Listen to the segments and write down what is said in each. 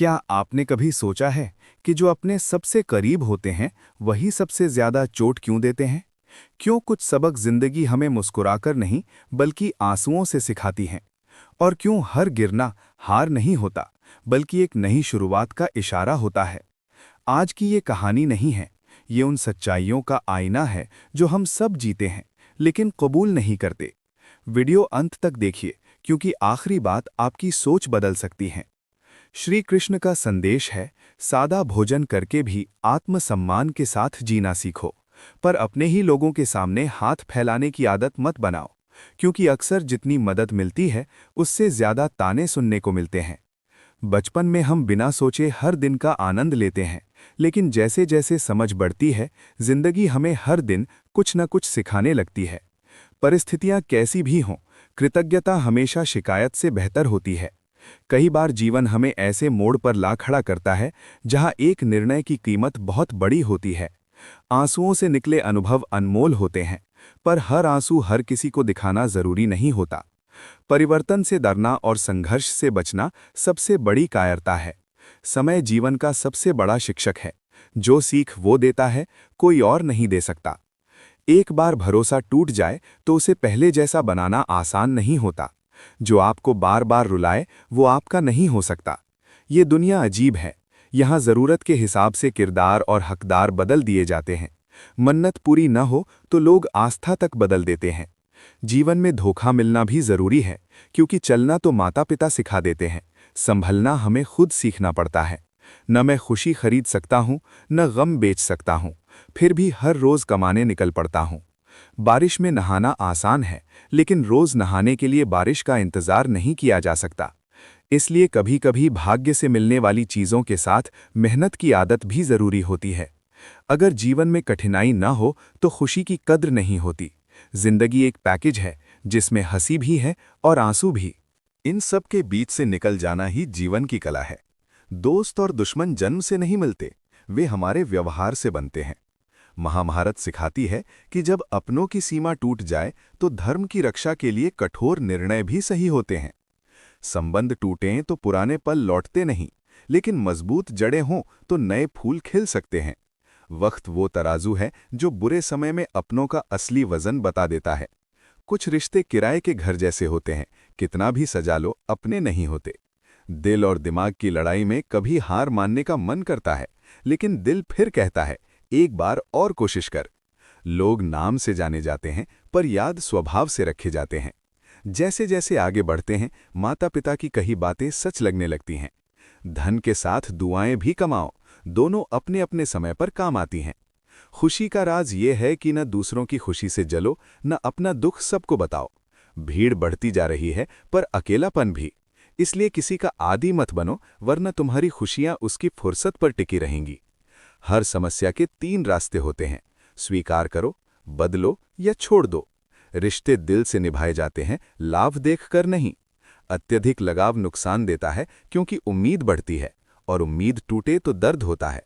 क्या आपने कभी सोचा है कि जो अपने सबसे करीब होते हैं वही सबसे ज्यादा चोट क्यों देते हैं? क्यों कुछ सबक जिंदगी हमें मुस्कुराकर नहीं बल्कि आंसुओं से सिखाती हैं? और क्यों हर गिरना हार नहीं होता बल्कि एक नई शुरुआत का इशारा होता है? आज की ये कहानी नहीं है, ये उन सच्चाइयों का आईना है जो हम सब जीते हैं लेकिन कबूल नहीं करते। वीडियो अंत तक देखिए क्योंकि आखिरी बात आपकी सोच बदल सकती है। श्री कृष्ण का संदेश है, सादा भोजन करके भी आत्मसम्मान के साथ जीना सीखो, पर अपने ही लोगों के सामने हाथ फैलाने की आदत मत बनाओ, क्योंकि अक्सर जितनी मदद मिलती है उससे ज्यादा ताने सुनने को मिलते हैं। बचपन में हम बिना सोचे हर दिन का आनंद लेते हैं, लेकिन जैसे जैसे समझ बढ़ती है जिंदगी हमें हर दिन कुछ न कुछ सिखाने लगती है। परिस्थितियां कैसी भी हों, कृतज्ञता हमेशा शिकायत से बेहतर होती है। कई बार जीवन हमें ऐसे मोड़ पर ला खड़ा करता है जहां एक निर्णय की कीमत बहुत बड़ी होती है। आंसुओं से निकले अनुभव अनमोल होते हैं, पर हर आंसू हर किसी को दिखाना जरूरी नहीं होता। परिवर्तन से डरना और संघर्ष से बचना सबसे बड़ी कायरता है। समय जीवन का सबसे बड़ा शिक्षक है। जो सीख वो देता है, कोई और नहीं दे सकता। एक बार भरोसा टूट जाए तो उसे पहले जैसा बनाना आसान नहीं होता। जो आपको बार बार रुलाए वो आपका नहीं हो सकता। ये दुनिया अजीब है। यहाँ ज़रूरत के हिसाब से किरदार और हकदार बदल दिए जाते हैं। मन्नत पूरी न हो तो लोग आस्था तक बदल देते हैं। जीवन में धोखा मिलना भी ज़रूरी है, क्योंकि चलना तो माता पिता सिखा देते हैं, संभलना हमें खुद सीखना पड़ता है। न मैं खुशी खरीद सकता हूँ, न गम बेच सकता हूँ, फिर भी हर रोज़ कमाने निकल पड़ता हूँ। बारिश में नहाना आसान है, लेकिन रोज नहाने के लिए बारिश का इंतजार नहीं किया जा सकता। इसलिए कभी कभी भाग्य से मिलने वाली चीजों के साथ मेहनत की आदत भी जरूरी होती है। अगर जीवन में कठिनाई न हो तो खुशी की कद्र नहीं होती। जिंदगी एक पैकेज है जिसमें हंसी भी है और आंसू भी। इन सब के बीच से निकल जाना ही जीवन की कला है। दोस्त और दुश्मन जन्म से नहीं मिलते, वे हमारे व्यवहार से बनते हैं। महाभारत सिखाती है कि जब अपनों की सीमा टूट जाए तो धर्म की रक्षा के लिए कठोर निर्णय भी सही होते हैं। संबंध टूटें तो पुराने पल लौटते नहीं, लेकिन मजबूत जड़ें हों तो नए फूल खिल सकते हैं। वक्त वो तराजू है जो बुरे समय में अपनों का असली वजन बता देता है। कुछ रिश्ते किराए के घर जैसे होते हैं, कितना भी सजा लो अपने नहीं होते। दिल और दिमाग की लड़ाई में कभी हार मानने का मन करता है, लेकिन दिल फिर कहता है एक बार और कोशिश कर। लोग नाम से जाने जाते हैं, पर याद स्वभाव से रखे जाते हैं। जैसे जैसे आगे बढ़ते हैं, माता पिता की कही बातें सच लगने लगती हैं। धन के साथ दुआएं भी कमाओ, दोनों अपने अपने समय पर काम आती हैं। खुशी का राज ये है कि न दूसरों की खुशी से जलो, न अपना दुख सबको बताओ। भीड़ बढ़ती जा रही है, पर अकेलापन भी। इसलिए किसी का आदी मत बनो, वरना तुम्हारी खुशियां उसकी फुर्सत पर टिकी रहेंगी। हर समस्या के 3 रास्ते होते हैं, स्वीकार करो, बदलो या छोड़ दो। रिश्ते दिल से निभाए जाते हैं, लाभ देखकर नहीं। अत्यधिक लगाव नुकसान देता है, क्योंकि उम्मीद बढ़ती है, और उम्मीद टूटे तो दर्द होता है।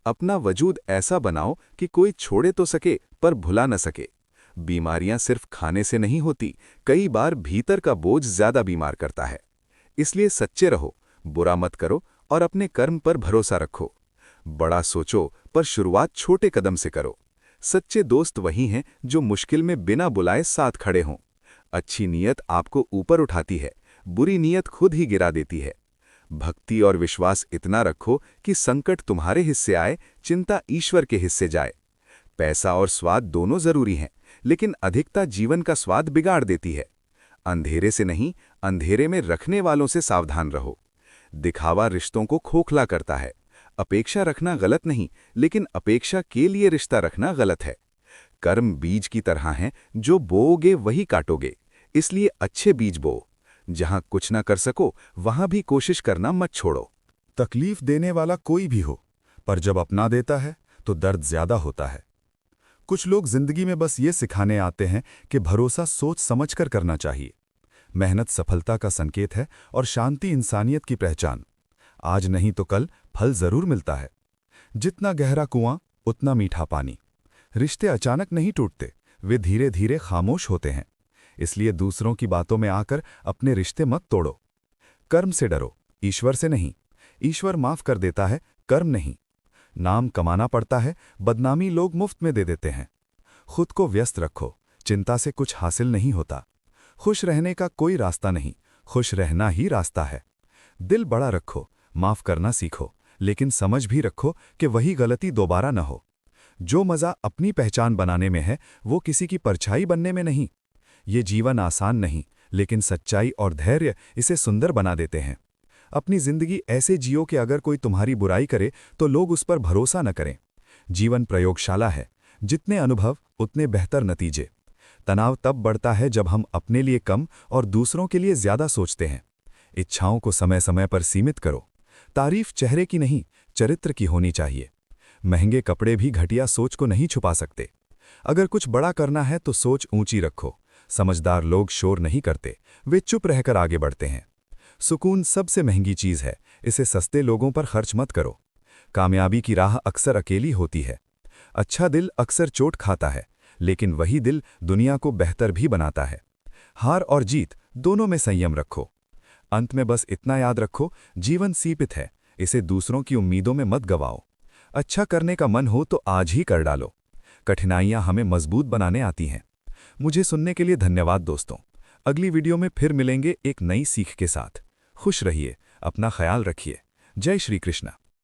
अपना वजूद ऐसा बनाओ कि कोई छोड़े तो सके पर भुला न सके। बीमारियां सिर्फ खाने से नहीं होती, कई बार भीतर का बोझ ज्यादा बीमार करता है। इसलिए सच्चे रहो, बुरा मत करो और अपने कर्म पर भरोसा रखो। बड़ा सोचो, पर शुरुआत छोटे कदम से करो। सच्चे दोस्त वही हैं जो मुश्किल में बिना बुलाए साथ खड़े हों। अच्छी नीयत आपको ऊपर उठाती है, बुरी नीयत खुद ही गिरा देती है। भक्ति और विश्वास इतना रखो कि संकट तुम्हारे हिस्से आए, चिंता ईश्वर के हिस्से जाए। पैसा और स्वाद दोनों जरूरी हैं, लेकिन अधिकता जीवन का स्वाद बिगाड़ देती है। अंधेरे से नहीं, अंधेरे में रखने वालों से सावधान रहो। दिखावा रिश्तों को खोखला करता है। अपेक्षा रखना गलत नहीं, लेकिन अपेक्षा के लिए रिश्ता रखना गलत है। कर्म बीज की तरह हैं, जो बोओगे वही काटोगे। इसलिए अच्छे बीज बो। जहां कुछ ना कर सको, वहां भी कोशिश करना मत छोड़ो। तकलीफ देने वाला कोई भी हो, पर जब अपना देता है तो दर्द ज्यादा होता है। कुछ लोग जिंदगी में बस ये सिखाने आते हैं कि भरोसा सोच समझकर करना चाहिए। मेहनत सफलता का संकेत है और शांति इंसानियत की पहचान। आज नहीं तो कल फल जरूर मिलता है। जितना गहरा कुआं उतना मीठा पानी। रिश्ते अचानक नहीं टूटते, वे धीरे धीरे खामोश होते हैं। इसलिए दूसरों की बातों में आकर अपने रिश्ते मत तोड़ो। कर्म से डरो, ईश्वर से नहीं। ईश्वर माफ कर देता है, कर्म नहीं। नाम कमाना पड़ता है, बदनामी लोग मुफ्त में दे देते हैं। खुद को व्यस्त रखो, चिंता से कुछ हासिल नहीं होता। खुश रहने का कोई रास्ता नहीं, खुश रहना ही रास्ता है। दिल बड़ा रखो, माफ करना सीखो, लेकिन समझ भी रखो कि वही गलती दोबारा न हो। जो मज़ा अपनी पहचान बनाने में है, वो किसी की परछाई बनने में नहीं। ये जीवन आसान नहीं, लेकिन सच्चाई और धैर्य इसे सुंदर बना देते हैं। अपनी जिंदगी ऐसे जियो कि अगर कोई तुम्हारी बुराई करे तो लोग उस पर भरोसा न करें। जीवन प्रयोगशाला है, जितने अनुभव उतने बेहतर नतीजे। तनाव तब बढ़ता है जब हम अपने लिए कम और दूसरों के लिए ज्यादा सोचते हैं। इच्छाओं को समय समय पर सीमित करो। तारीफ चेहरे की नहीं, चरित्र की होनी चाहिए। महंगे कपड़े भी घटिया सोच को नहीं छुपा सकते। अगर कुछ बड़ा करना है तो सोच ऊंची रखो। समझदार लोग शोर नहीं करते, वे चुप रहकर आगे बढ़ते हैं। सुकून सबसे महंगी चीज है, इसे सस्ते लोगों पर खर्च मत करो। कामयाबी की राह अक्सर अकेली होती है। अच्छा दिल अक्सर चोट खाता है, लेकिन वही दिल दुनिया को बेहतर भी बनाता है। हार और जीत दोनों में संयम रखो। अंत में बस इतना याद रखो, जीवन सीमित है, इसे दूसरों की उम्मीदों में मत गवाओ। अच्छा करने का मन हो तो आज ही कर डालो। कठिनाइयां हमें मजबूत बनाने आती हैं। मुझे सुनने के लिए धन्यवाद दोस्तों। अगली वीडियो में फिर मिलेंगे एक नई सीख के साथ। खुश रहिए, अपना ख्याल रखिए। जय श्री कृष्ण।